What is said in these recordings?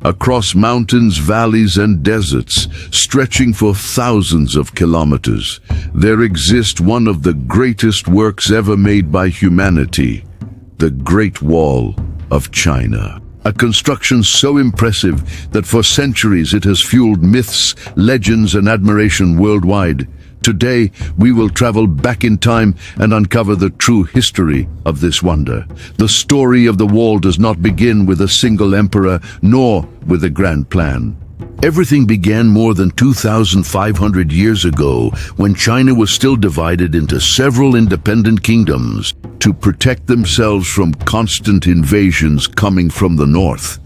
across mountains, valleys, and deserts, stretching for thousands of kilometers. There exists one of the greatest works ever made by humanity, the Great Wall of China. A construction so impressive that for centuries it has fueled myths, legends, and admiration worldwide. Today, we will travel back in time and uncover the true history of this wonder. The story of the wall does not begin with a single emperor, nor with a grand plan. Everything began more than 2,500 years ago, when China was still divided into several independent kingdoms to protect themselves from constant invasions coming from the north.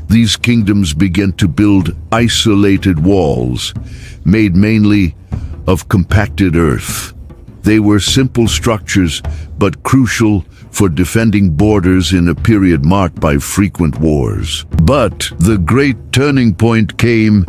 These kingdoms began to build isolated walls, made mainly of compacted earth. They were simple structures, but crucial for defending borders in a period marked by frequent wars. But the great turning point came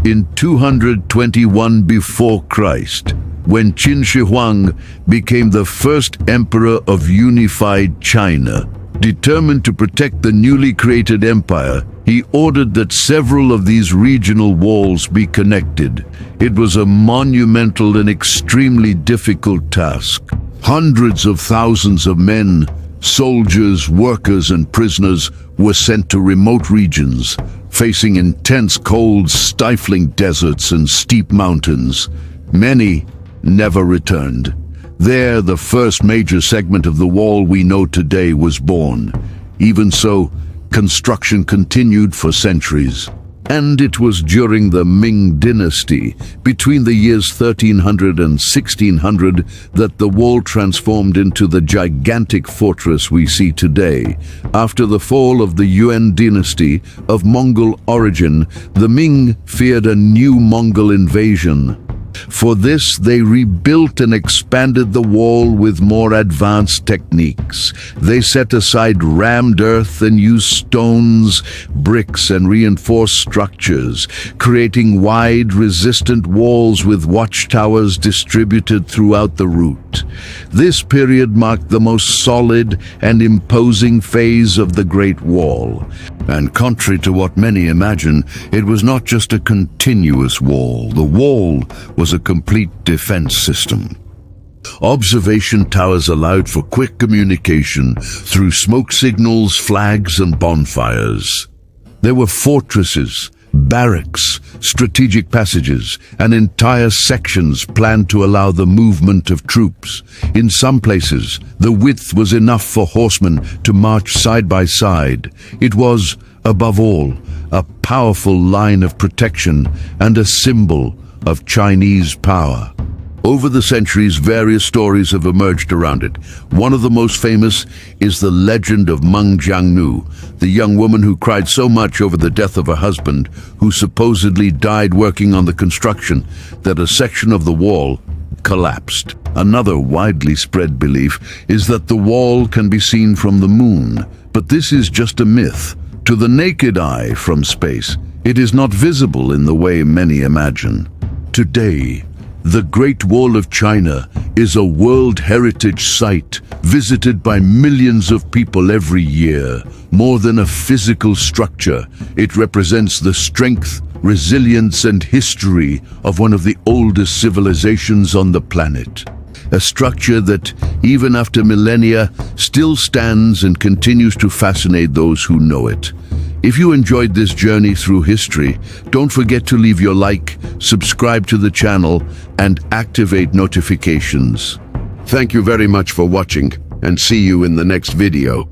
in 221 before Christ, when Qin Shi Huang became the first emperor of unified China. Determined to protect the newly created empire, he ordered that several of these regional walls be connected. It was a monumental and extremely difficult task. Hundreds of thousands of men, soldiers, workers, and prisoners were sent to remote regions, facing intense cold, stifling deserts and steep mountains. Many never returned. There, the first major segment of the wall we know today was born. Even so, construction continued for centuries. And it was during the Ming dynasty, between the years 1300 and 1600, that the wall transformed into the gigantic fortress we see today. After the fall of the Yuan dynasty of Mongol origin, the Ming feared a new Mongol invasion. For this, they rebuilt and expanded the wall with more advanced techniques. They set aside rammed earth and used stones, bricks, and reinforced structures, creating wide, resistant walls with watchtowers distributed throughout the route. This period marked the most solid and imposing phase of the Great Wall. And contrary to what many imagine, it was not just a continuous wall. The wall was a complete defense system. Observation towers allowed for quick communication through smoke signals, flags, and bonfires. There were fortresses, barracks, strategic passages, and entire sections planned to allow the movement of troops. In some places, the width was enough for horsemen to march side by side. It was, above all, a powerful line of protection and a symbol of Chinese power. Over the centuries, various stories have emerged around it. One of the most famous is the legend of Meng Jiangnu, the young woman who cried so much over the death of her husband, who supposedly died working on the construction, that a section of the wall collapsed. Another widely spread belief is that the wall can be seen from the moon, but this is just a myth. To the naked eye from space, it is not visible in the way many imagine. Today, the Great Wall of China is a World Heritage Site visited by millions of people every year. More than a physical structure, it represents the strength, resilience, and history of one of the oldest civilizations on the planet. A structure that, even after millennia, still stands and continues to fascinate those who know it. If you enjoyed this journey through history, don't forget to leave your like, subscribe to the channel, and activate notifications. Thank you very much for watching, and see you in the next video.